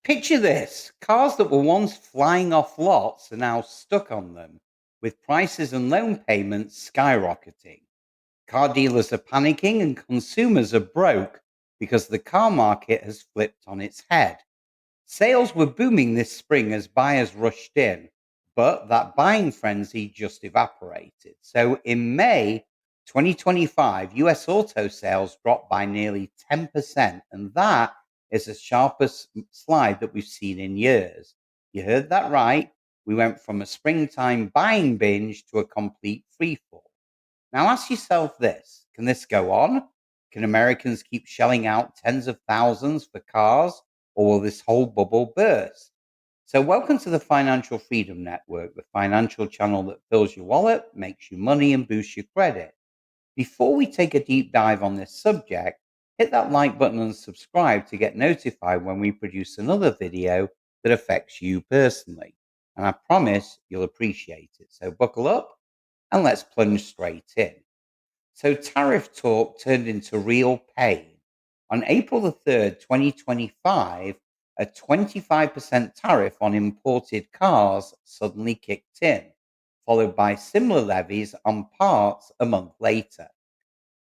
Picture this: cars that were once flying off lots are now stuck on them, with prices and loan payments skyrocketing. Car dealers are panicking and consumers are broke because the car market has flipped on its head. Sales were booming this spring as buyers rushed in, but that buying frenzy just evaporated. So in May 2025, US auto sales dropped by nearly 10%, and that is the sharpest slide that we've seen in years. You heard that right. We went from a springtime buying binge to a complete freefall. Now ask yourself this: can this go on? Can Americans keep shelling out tens of thousands for cars, or will this whole bubble burst? So, welcome to the Financial Freedom Network, the financial channel that fills your wallet, makes you money, and boosts your credit. Before we take a deep dive on this subject, hit that like button and subscribe to get notified when we produce another video that affects you personally. And I promise you'll appreciate it. So, buckle up and let's plunge straight in. So tariff talk turned into real pain. On April the 3rd, 2025, a 25% tariff on imported cars suddenly kicked in, followed by similar levies on parts a month later.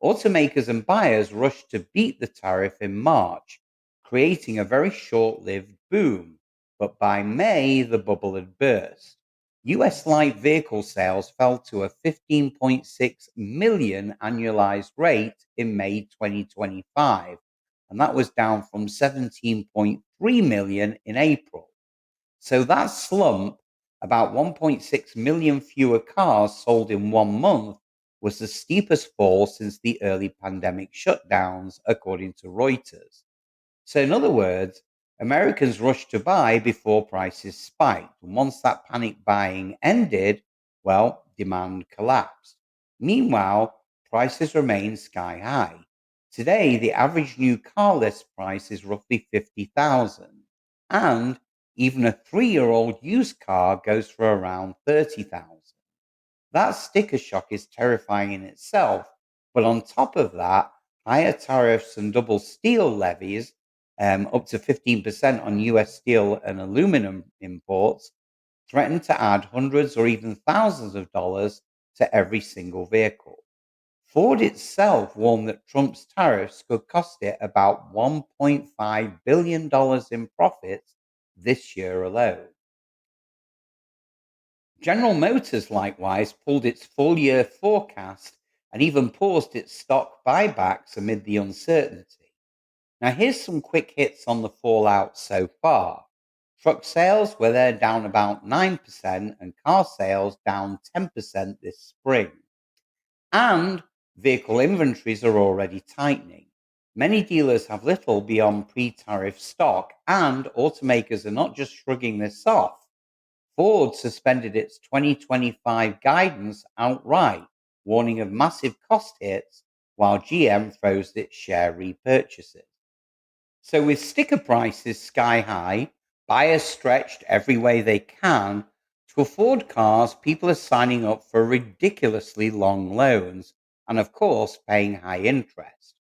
Automakers and buyers rushed to beat the tariff in March, creating a very short lived boom. But by May, the bubble had burst. US light vehicle sales fell to a 15.6 million annualized rate in May 2025, and that was down from 17.3 million in April. So that slump, about 1.6 million fewer cars sold in 1 month, was the steepest fall since the early pandemic shutdowns, according to Reuters. So, in other words, Americans rushed to buy before prices spiked. And once that panic buying ended, well, demand collapsed. Meanwhile, prices remain sky high. Today, the average new car list price is roughly 50,000, and even a 3-year-old used car goes for around 30,000. That sticker shock is terrifying in itself, but on top of that, higher tariffs and double steel levies, up to 15% on US steel and aluminum imports, threaten to add hundreds or even thousands of dollars to every single vehicle. Ford itself warned that Trump's tariffs could cost it about $1.5 billion in profits this year alone. General Motors likewise pulled its full year forecast and even paused its stock buybacks amid the uncertainty. Now, here's some quick hits on the fallout so far. Truck sales were there down about 9%, and car sales down 10% this spring. And vehicle inventories are already tightening. Many dealers have little beyond pre tariff stock, and automakers are not just shrugging this off. Ford suspended its 2025 guidance outright, warning of massive cost hits, while GM froze its share repurchases. So, with sticker prices sky high, buyers stretched every way they can. To afford cars, people are signing up for ridiculously long loans and, of course, paying high interest.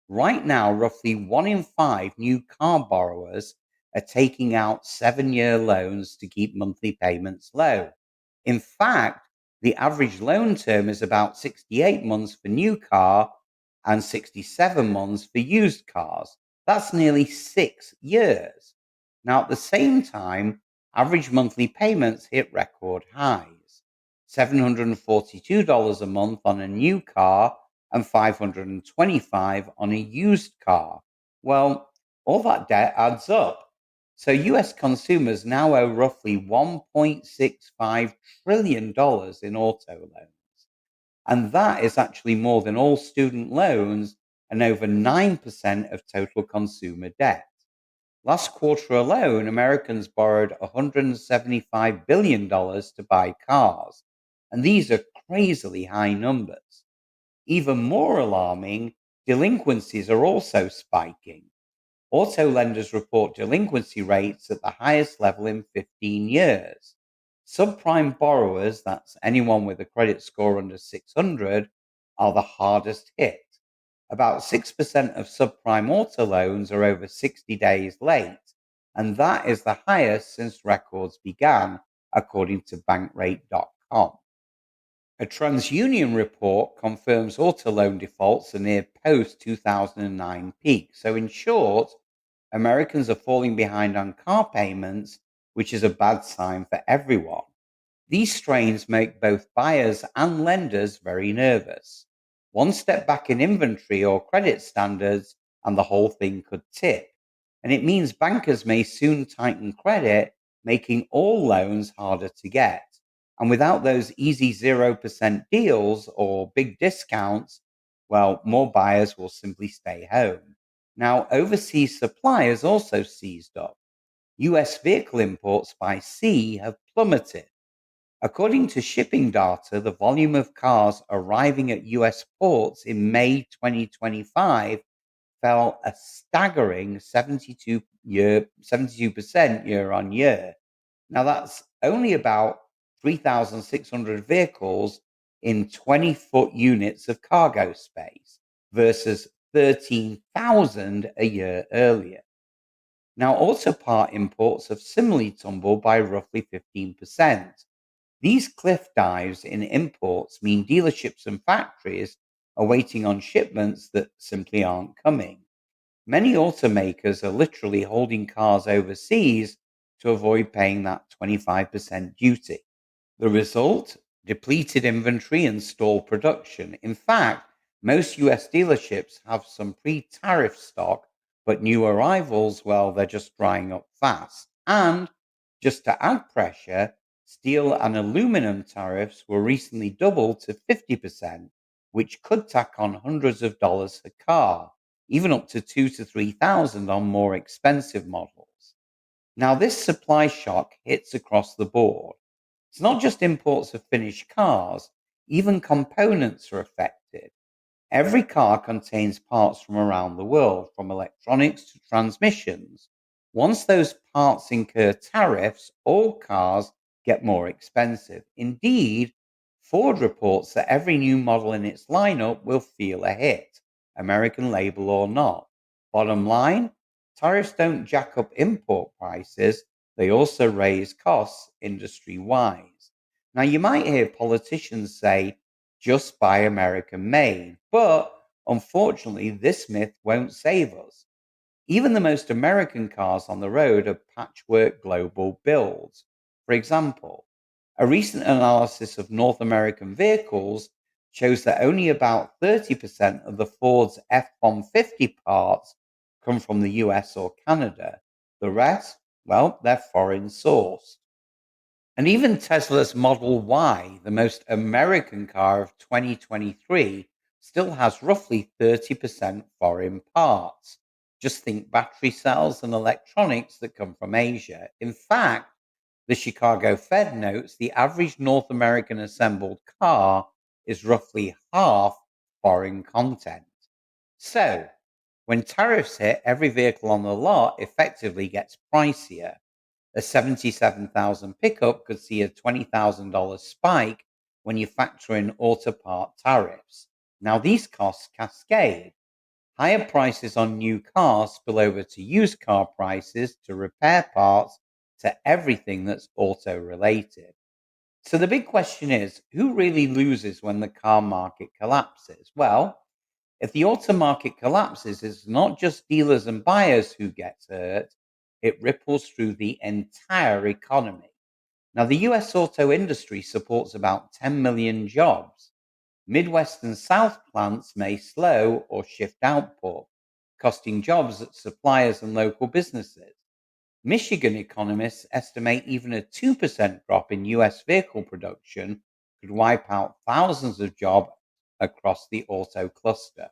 Right now, roughly 1 in 5 new car borrowers are taking out 7-year loans to keep monthly payments low. In fact, the average loan term is about 68 months for new car and 67 months for used cars. That's nearly 6 years. Now, at the same time, average monthly payments hit record highs: $742 a month on a new car and $525 on a used car. Well, all that debt adds up. So US consumers now owe roughly $1.65 trillion in auto loans. And that is actually more than all student loans and over 9% of total consumer debt. Last quarter alone, Americans borrowed $175 billion to buy cars. And these are crazily high numbers. Even more alarming, delinquencies are also spiking. Auto lenders report delinquency rates at the highest level in 15 years. Subprime borrowers, that's anyone with a credit score under 600, are the hardest hit. About 6% of subprime auto loans are over 60 days late, and that is the highest since records began, according to bankrate.com. A TransUnion report confirms auto loan defaults are near post 2009 peak. So, in short, Americans are falling behind on car payments, which is a bad sign for everyone. These strains make both buyers and lenders very nervous. One step back in inventory or credit standards, and the whole thing could tip. And it means bankers may soon tighten credit, making all loans harder to get. And without those easy 0% deals or big discounts, well, more buyers will simply stay home. Now, overseas supply has also seized up. US vehicle imports by sea have plummeted. According to shipping data, the volume of cars arriving at US ports in May 2025 fell a staggering 72% year on year. Now, that's only about 3,600 vehicles in 20-foot units of cargo space versus 13,000 a year earlier. Now, auto part imports have similarly tumbled by roughly 15%. These cliff dives in imports mean dealerships and factories are waiting on shipments that simply aren't coming. Many automakers are literally holding cars overseas to avoid paying that 25% duty. The result? Depleted inventory and stalled production. In fact, most US dealerships have some pre tariff stock, but new arrivals, well, they're just drying up fast. And just to add pressure, steel and aluminum tariffs were recently doubled to 50%, which could tack on hundreds of dollars a car, even up to 2 to 3,000 on more expensive models. Now, this supply shock hits across the board. It's not just imports of finished cars, even components are affected. Every car contains parts from around the world, from electronics to transmissions. Once those parts incur tariffs, all cars get more expensive. Indeed, Ford reports that every new model in its lineup will feel a hit, American label or not. Bottom line, tariffs don't jack up import prices, they also raise costs industry wide. Now, you might hear politicians say, just buy American made. But unfortunately, this myth won't save us. Even the most American cars on the road are patchwork global builds. For example, a recent analysis of North American vehicles shows that only about 30% of the Ford's F 150 parts come from the US or Canada. The rest, well, they're foreign sourced. And even Tesla's Model Y, the most American car of 2023, still has roughly 30% foreign parts. Just think battery cells and electronics that come from Asia. In fact, the Chicago Fed notes the average North American assembled car is roughly half foreign content. So, when tariffs hit, every vehicle on the lot effectively gets pricier. A 77,000 pickup could see a $20,000 spike when you factor in auto part tariffs. Now, these costs cascade. Higher prices on new cars spill over to used car prices, to repair parts, to everything that's auto related. So, the big question is, who really loses when the car market collapses? Well, if the auto market collapses, it's not just dealers and buyers who get hurt, it ripples through the entire economy. Now, the US auto industry supports about 10 million jobs. Midwest and South plants may slow or shift output, costing jobs at suppliers and local businesses. Michigan economists estimate even a 2% drop in US vehicle production could wipe out thousands of jobs across the auto cluster.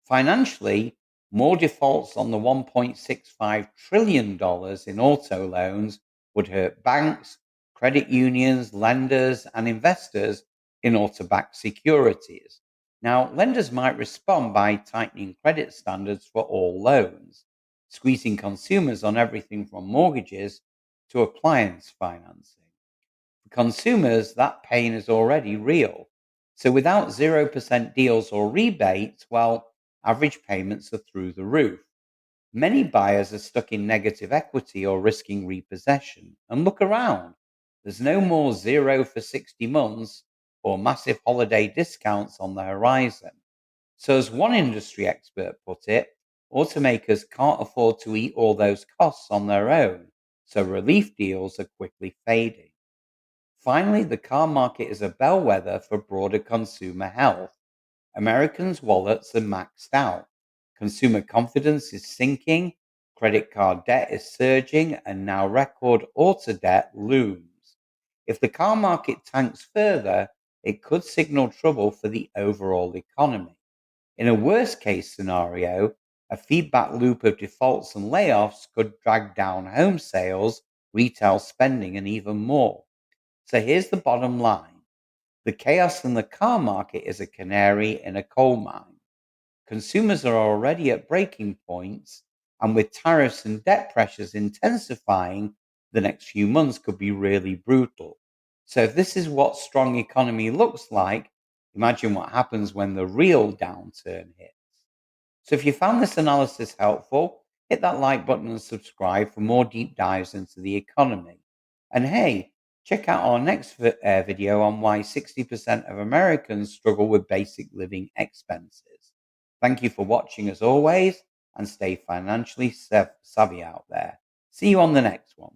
Financially, more defaults on the $1.65 trillion in auto loans would hurt banks, credit unions, lenders, and investors in auto backed securities. Now, lenders might respond by tightening credit standards for all loans, squeezing consumers on everything from mortgages to appliance financing. For consumers, that pain is already real. So without 0% deals or rebates, well, average payments are through the roof. Many buyers are stuck in negative equity or risking repossession. And look around. There's no more 0 for 60 months or massive holiday discounts on the horizon. So, as one industry expert put it, automakers can't afford to eat all those costs on their own. So, relief deals are quickly fading. Finally, the car market is a bellwether for broader consumer health. Americans' wallets are maxed out. Consumer confidence is sinking. Credit card debt is surging. And now record auto debt looms. If the car market tanks further, it could signal trouble for the overall economy. In a worst case scenario, a feedback loop of defaults and layoffs could drag down home sales, retail spending, and even more. So here's the bottom line: the chaos in the car market is a canary in a coal mine. Consumers are already at breaking points, and with tariffs and debt pressures intensifying, the next few months could be really brutal. So, if this is what strong economy looks like, imagine what happens when the real downturn hits. So, if you found this analysis helpful, hit that like button and subscribe for more deep dives into the economy. And hey, check out our next video on why 60% of Americans struggle with basic living expenses. Thank you for watching as always, and stay financially savvy out there. See you on the next one.